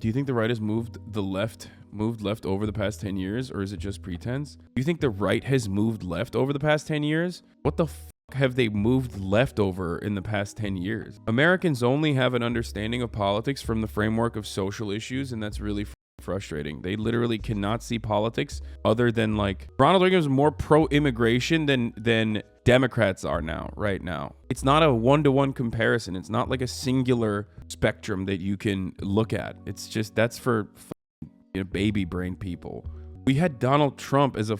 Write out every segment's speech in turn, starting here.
Do you think the right has moved left over the past 10 years, or is it just pretense? Do you think the right has moved left over the past 10 years? What the have they moved left over in the past 10 years? Americans only have an understanding of politics from the framework of social issues, and that's really frustrating. They literally cannot see politics other than like Ronald Reagan was more pro-immigration than Democrats are right now. It's not a one-to-one comparison. It's not like a singular spectrum that you can look at. It's just that's for baby brain people. We had Donald Trump as a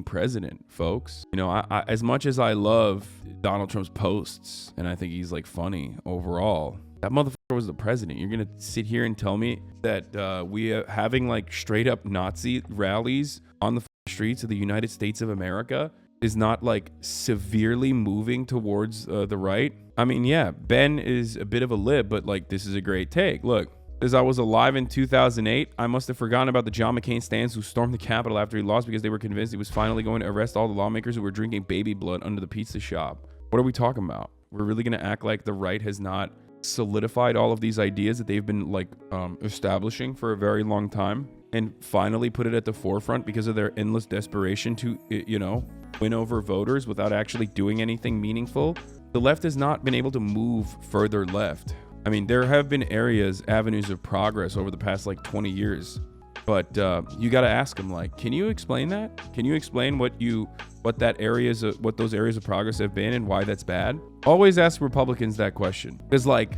president, folks. I as much as I love Donald Trump's posts and I think he's like funny overall, that motherfucker was the president. You're gonna sit here and tell me that we are having like straight up Nazi rallies on the streets of the United States of America is not like severely moving towards the right? I mean, yeah, Ben is a bit of a lib, but like this is a great take. Look, as I was alive in 2008, I must have forgotten about the John McCain stands who stormed the Capitol after he lost because they were convinced he was finally going to arrest all the lawmakers who were drinking baby blood under the pizza shop. What are we talking about? We're really going to act like the right has not solidified all of these ideas that they've been like establishing for a very long time and finally put it at the forefront because of their endless desperation to, win over voters without actually doing anything meaningful? The left has not been able to move further left. I mean, there have been avenues of progress over the past like 20 years, but you got to ask them like, can you explain that? Can you explain what those areas of progress have been and why that's bad? Always ask Republicans that question, because like,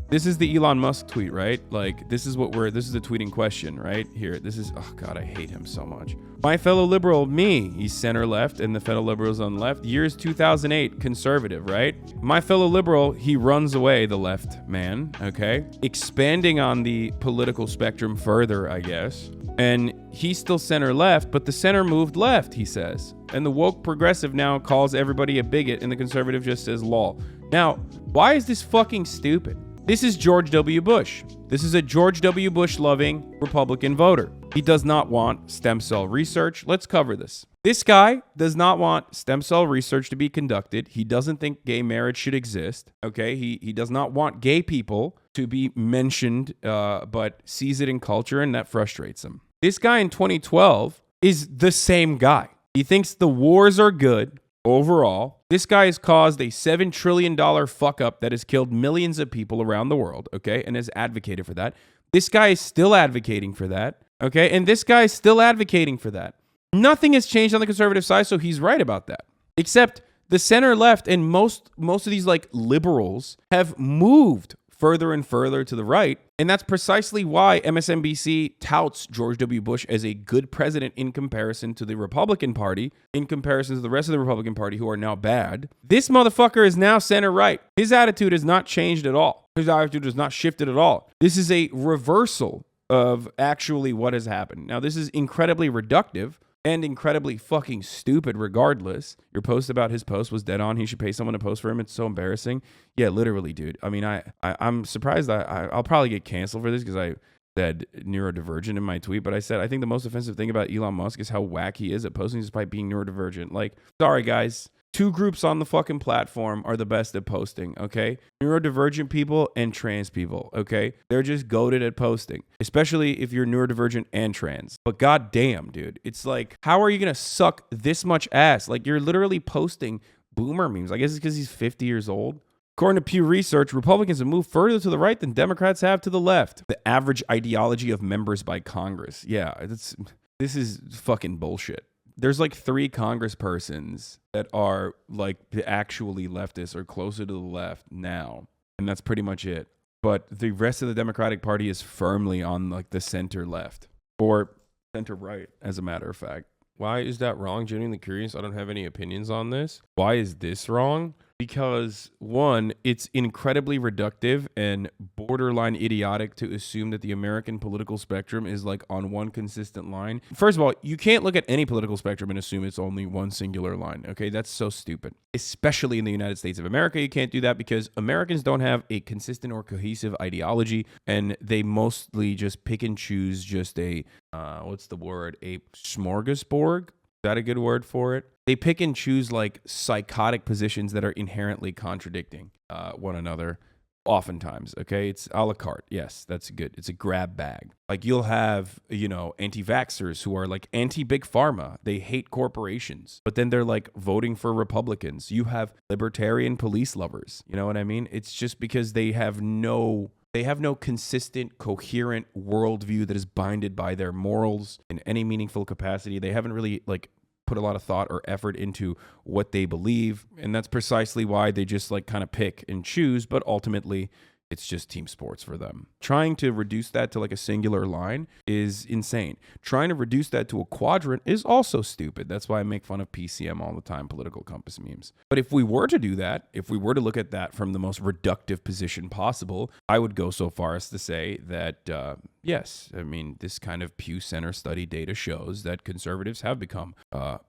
this is the Elon Musk tweet, right? Like, this is the tweeting question right here. This is, oh God, I hate him so much. My fellow liberal, me, he's center left and the fellow liberals on the left. Years 2008, conservative, right? My fellow liberal, he runs away, the left man, okay? Expanding on the political spectrum further, I guess. And he's still center left, but the center moved left, he says. And the woke progressive now calls everybody a bigot and the conservative just says lol. Now, why is this fucking stupid? This is George W. Bush. This is a George W. Bush loving Republican voter. He does not want stem cell research. Let's cover this. This guy does not want stem cell research to be conducted. He doesn't think gay marriage should exist. Okay, he does not want gay people to be mentioned, but sees it in culture, and that frustrates him. This guy in 2012 is the same guy. He thinks the wars are good. Overall, this guy has caused a $7 trillion fuck up that has killed millions of people around the world, okay, and has advocated for that. This guy is still advocating for that, okay, and this guy is still advocating for that. Nothing has changed on the conservative side, so he's right about that. Except the center left and most of these like liberals have moved further and further to the right. And that's precisely why MSNBC touts George W. Bush as a good president in comparison to the Republican Party, in comparison to the rest of the Republican Party who are now bad. This motherfucker is now center right. His attitude has not changed at all. His attitude has not shifted at all. This is a reversal of actually what has happened. Now, this is incredibly reductive and incredibly fucking stupid regardless. Your post about his post was dead on. He should pay someone to post for him. It's so embarrassing. Yeah, literally, dude. I mean, I'm surprised I'll probably get canceled for this because I said neurodivergent in my tweet, but I said I think the most offensive thing about Elon Musk is how whack he is at posting despite being neurodivergent. Like, sorry, guys. Two groups on the fucking platform are the best at posting, okay? Neurodivergent people and trans people, okay? They're just goated at posting, especially if you're neurodivergent and trans. But goddamn, dude, it's like, how are you gonna suck this much ass? Like, you're literally posting boomer memes. I guess it's because he's 50 years old. According to Pew Research, Republicans have moved further to the right than Democrats have to the left. The average ideology of members by Congress. Yeah, this is fucking bullshit. There's like 3 congresspersons that are like actually leftists or closer to the left now. And that's pretty much it. But the rest of the Democratic Party is firmly on like the center left or center right, as a matter of fact. Why is that wrong? Genuinely curious. I don't have any opinions on this. Why is this wrong? Because one, it's incredibly reductive and borderline idiotic to assume that the American political spectrum is like on one consistent line. First of all, you can't look at any political spectrum and assume it's only one singular line. Okay, that's so stupid. Especially in the United States of America, you can't do that because Americans don't have a consistent or cohesive ideology, and they mostly just pick and choose just a what's the word? A smorgasbord? Is that a good word for it? They pick and choose like psychotic positions that are inherently contradicting one another. Oftentimes, okay? It's a la carte. Yes, that's good. It's a grab bag. Like you'll have, anti-vaxxers who are like anti-big pharma. They hate corporations, but then they're like voting for Republicans. You have libertarian police lovers. You know what I mean? It's just because they have no consistent, coherent worldview that is binded by their morals in any meaningful capacity. They haven't really like put a lot of thought or effort into what they believe. And that's precisely why they just like kind of pick and choose. But ultimately, it's just team sports for them. Trying to reduce that to like a singular line is insane. Trying to reduce that to a quadrant is also stupid. That's why I make fun of PCM all the time, political compass memes. But if we were to do that, if we were to look at that from the most reductive position possible, I would go so far as to say that, yes, I mean, this kind of Pew Center study data shows that conservatives have become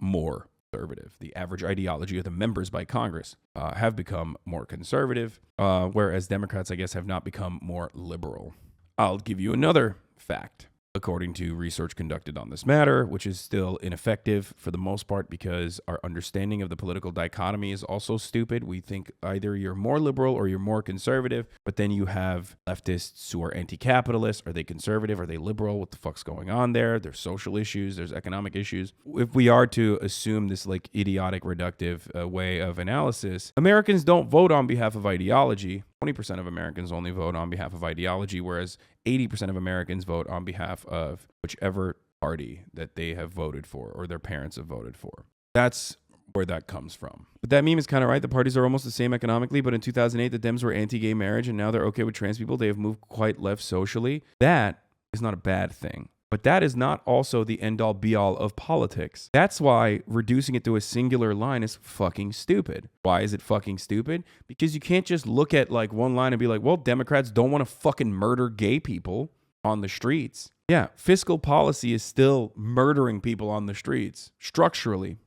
more conservative. The average ideology of the members by Congress have become more conservative, whereas Democrats, I guess, have not become more liberal. I'll give you another fact. According to research conducted on this matter, which is still ineffective for the most part because our understanding of the political dichotomy is also stupid. We think either you're more liberal or you're more conservative, but then you have leftists who are anti-capitalist. Are they conservative? Are they liberal? What the fuck's going on there? There's social issues. There's economic issues. If we are to assume this like idiotic, reductive way of analysis, Americans don't vote on behalf of ideology. 20% of Americans only vote on behalf of ideology, whereas 80% of Americans vote on behalf of whichever party that they have voted for or their parents have voted for. That's where that comes from. But that meme is kind of right. The parties are almost the same economically, but in 2008, the Dems were anti-gay marriage, and now they're okay with trans people. They have moved quite left socially. That is not a bad thing. But that is not also the end-all be-all of politics. That's why reducing it to a singular line is fucking stupid. Why is it fucking stupid? Because you can't just look at like one line and be like, well, Democrats don't want to fucking murder gay people on the streets. Yeah, fiscal policy is still murdering people on the streets. Structurally,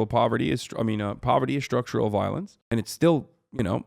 poverty is structural violence, and it's still,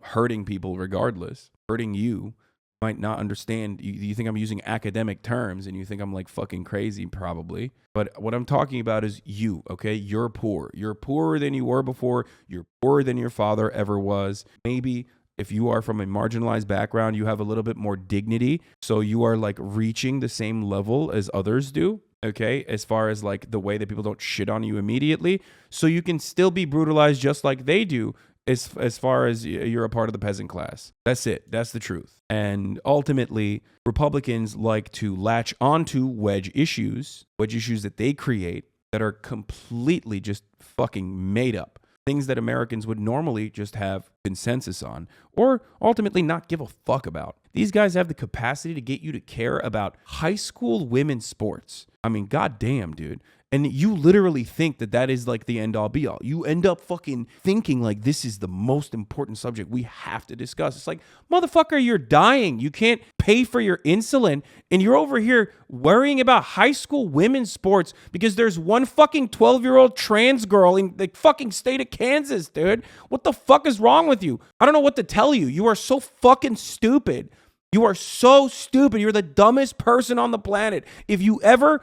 hurting people regardless, hurting you. Might not understand. You think I'm using academic terms and you think I'm like fucking crazy probably. But what I'm talking about is you, okay? You're poor. You're poorer than you were before. You're poorer than your father ever was. Maybe if you are from a marginalized background, you have a little bit more dignity. So you are like reaching the same level as others do. Okay, as far as like the way that people don't shit on you immediately. So you can still be brutalized just like they do. As far as you're a part of the peasant class. That's it. That's the truth. And ultimately, Republicans like to latch onto wedge issues that they create that are completely just fucking made up. Things that Americans would normally just have consensus on or ultimately not give a fuck about. These guys have the capacity to get you to care about high school women's sports. I mean, goddamn, dude. And you literally think that that is like the end all be all. You end up fucking thinking like this is the most important subject we have to discuss. It's like, motherfucker, you're dying. You can't pay for your insulin. And you're over here worrying about high school women's sports because there's one fucking 12-year-old trans girl in the fucking state of Kansas, dude. What the fuck is wrong with you? I don't know what to tell you. You are so fucking stupid. You are so stupid. You're the dumbest person on the planet. If you ever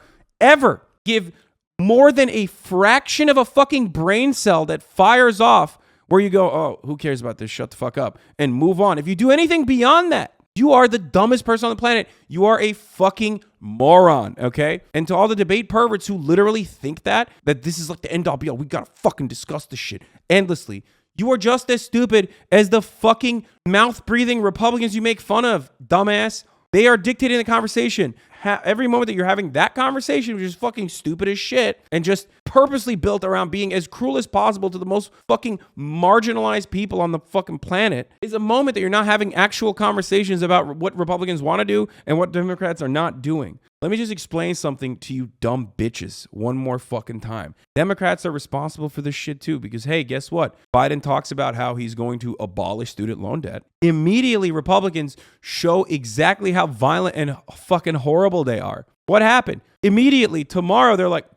give more than a fraction of a fucking brain cell that fires off where you go, oh, who cares about this? Shut the fuck up and move on. If you do anything beyond that, you are the dumbest person on the planet. You are a fucking moron, okay? And to all the debate perverts who literally think that this is like the end all be all, we gotta fucking discuss this shit endlessly. You are just as stupid as the fucking mouth-breathing Republicans you make fun of, dumbass. They are dictating the conversation. Every moment that you're having that conversation, which is fucking stupid as shit and just purposely built around being as cruel as possible to the most fucking marginalized people on the fucking planet, is a moment that you're not having actual conversations about what Republicans want to do and what Democrats are not doing. Let me just explain something to you dumb bitches one more fucking time. Democrats are responsible for this shit too because, hey, guess what? Biden talks about how he's going to abolish student loan debt. Immediately, Republicans show exactly how violent and fucking horrible they are. What happened? Immediately, tomorrow, they're like,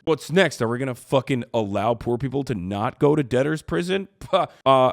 what's next? Are we going to fucking allow poor people to not go to debtor's prison?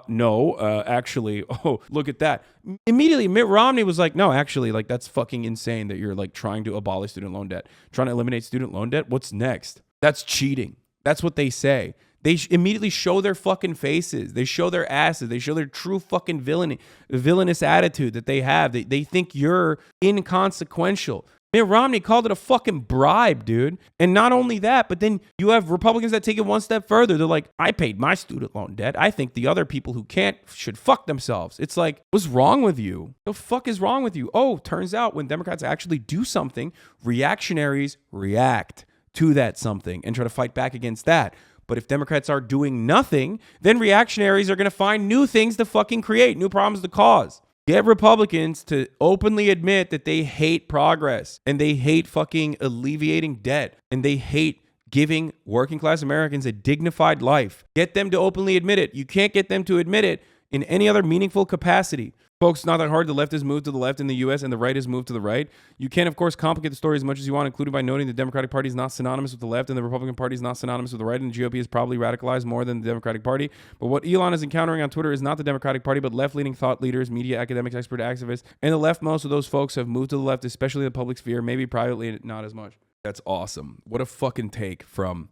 No, actually, oh, look at that. Immediately, Mitt Romney was like, no, actually, like, that's fucking insane that you're like trying to abolish student loan debt, trying to eliminate student loan debt. What's next? That's cheating. That's what they say. They immediately show their fucking faces. They show their asses. They show their true fucking villainous attitude that they have. They think you're inconsequential. Mitt Romney called it a fucking bribe, dude. And not only that, but then you have Republicans that take it one step further. They're like, I paid my student loan debt. I think the other people who can't should fuck themselves. It's like, what's wrong with you? The fuck is wrong with you? Oh, turns out when Democrats actually do something, reactionaries react to that something and try to fight back against that. But if Democrats are doing nothing, then reactionaries are going to find new things to fucking create, new problems to cause. Get Republicans to openly admit that they hate progress and they hate fucking alleviating debt and they hate giving working class Americans a dignified life. Get them to openly admit it. You can't get them to admit it in any other meaningful capacity. Folks, it's not that hard. The left has moved to the left in the U.S. and the right has moved to the right. You can, of course, complicate the story as much as you want, including by noting the Democratic Party is not synonymous with the left and the Republican Party is not synonymous with the right, and the GOP is probably radicalized more than the Democratic Party. But what Elon is encountering on Twitter is not the Democratic Party, but left-leaning thought leaders, media, academics, expert, activists, and the left. Most of those folks have moved to the left, especially in the public sphere, maybe privately, not as much. That's awesome. What a fucking take from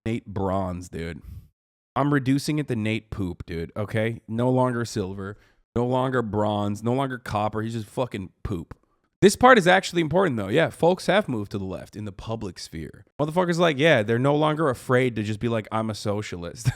Nate Bronze, dude. I'm reducing it to Nate Poop, dude, okay? No longer silver. No longer bronze, no longer copper. He's just fucking poop. This part is actually important, though. Yeah, folks have moved to the left in the public sphere. Motherfuckers like, yeah, they're no longer afraid to just be like, I'm a socialist.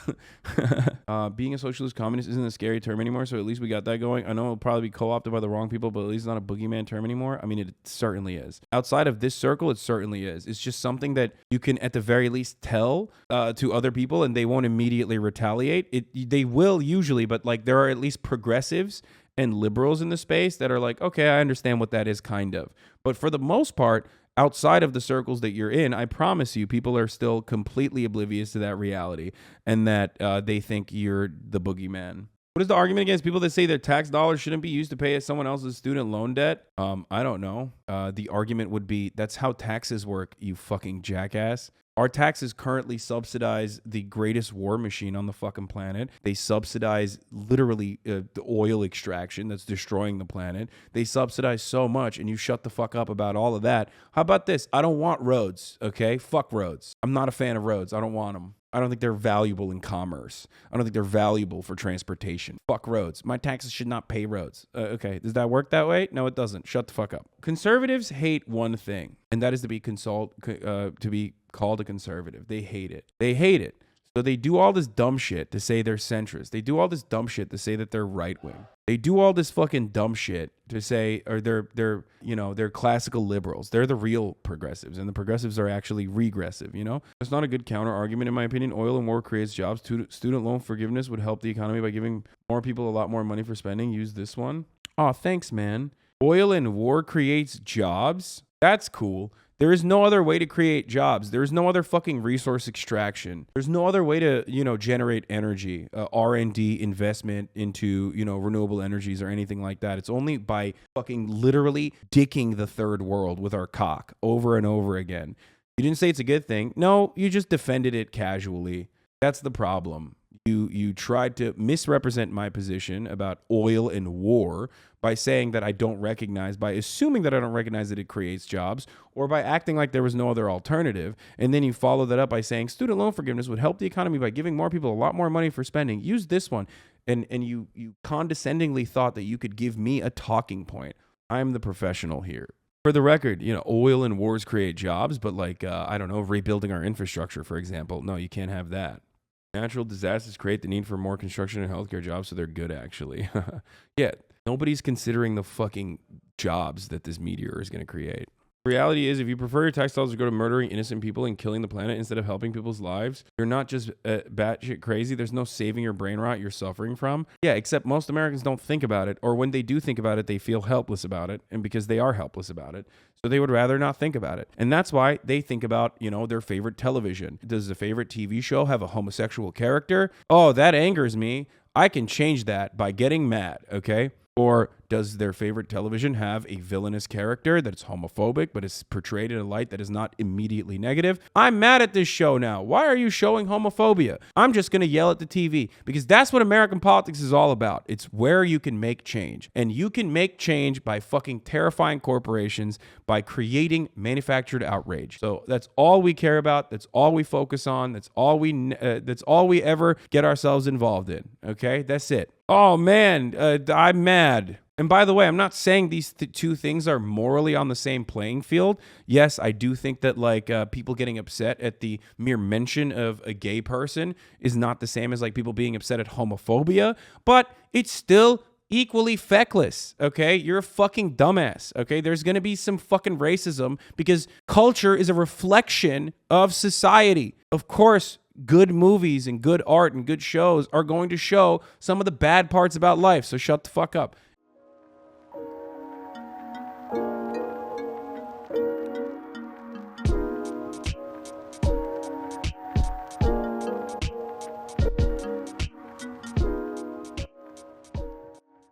Being a socialist communist isn't a scary term anymore, so at least we got that going. I know it'll probably be co-opted by the wrong people, but at least it's not a boogeyman term anymore. I mean, it certainly is. Outside of this circle, it certainly is. It's just something that you can, at the very least, tell to other people, and they won't immediately retaliate. They will usually, but like there are at least progressives and liberals in the space that are like, okay, I understand what that is, kind of. But for the most part, outside of the circles that you're in, I promise you, people are still completely oblivious to that reality and that they think you're the boogeyman. What is the argument against people that say their tax dollars shouldn't be used to pay someone else's student loan debt? I don't know. The argument would be, that's how taxes work, you fucking jackass. Our taxes currently subsidize the greatest war machine on the fucking planet. They subsidize literally the oil extraction that's destroying the planet. They subsidize so much, and you shut the fuck up about all of that. How about this? I don't want roads, okay? Fuck roads. I'm not a fan of roads. I don't want them. I don't think they're valuable in commerce. I don't think they're valuable for transportation. Fuck roads. My taxes should not pay roads. Okay, does that work that way? No, it doesn't. Shut the fuck up. Conservatives hate one thing, and that is to be called a conservative. They hate it. They hate it. So they do all this dumb shit to say they're centrist. They do all this dumb shit to say that they're right wing. They do all this fucking dumb shit to say, or they're classical liberals. They're the real progressives, and the progressives are actually regressive, you know? It's not a good counter argument, in my opinion. Oil and war creates jobs. Student loan forgiveness would help the economy by giving more people a lot more money for spending. Use this one. Oh, thanks, man. Oil and war creates jobs? That's cool. There is no other way to create jobs. There's no other fucking resource extraction. There's no other way to, generate energy, R&D investment into, renewable energies or anything like that. It's only by fucking literally dicking the third world with our cock over and over again. You didn't say it's a good thing. No, you just defended it casually. That's the problem. You tried to misrepresent my position about oil and war by saying that I don't recognize, by assuming that I don't recognize that it creates jobs, or by acting like there was no other alternative. And then you follow that up by saying student loan forgiveness would help the economy by giving more people a lot more money for spending. Use this one. And you condescendingly thought that you could give me a talking point. I'm the professional here. For the record, oil and wars create jobs, but rebuilding our infrastructure, for example. No, you can't have that. Natural disasters create the need for more construction and healthcare jobs, so they're good, actually. Yeah, nobody's considering the fucking jobs that this meteor is going to create. The reality is, if you prefer your tax dollars to go to murdering innocent people and killing the planet instead of helping people's lives, you're not just batshit crazy. There's no saving your brain rot you're suffering from. Yeah, except most Americans don't think about it, or when they do think about it, they feel helpless about it, and because they are helpless about it, so they would rather not think about it. And that's why they think about, their favorite television. Does the favorite TV show have a homosexual character? Oh, that angers me. I can change that by getting mad, okay? Or does their favorite television have a villainous character that's homophobic, but is portrayed in a light that is not immediately negative? I'm mad at this show now. Why are you showing homophobia? I'm just going to yell at the TV because that's what American politics is all about. It's where you can make change. And you can make change by fucking terrifying corporations, by creating manufactured outrage. So that's all we care about. That's all we focus on. That's all we ever get ourselves involved in. Okay, that's it. Oh man, I'm mad. And by the way, I'm not saying these two things are morally on the same playing field. Yes, I do think that like people getting upset at the mere mention of a gay person is not the same as like people being upset at homophobia, but it's still equally feckless, okay? You're a fucking dumbass, okay? There's gonna be some fucking racism because culture is a reflection of society. Of course, good movies and good art and good shows are going to show some of the bad parts about life, so shut the fuck up.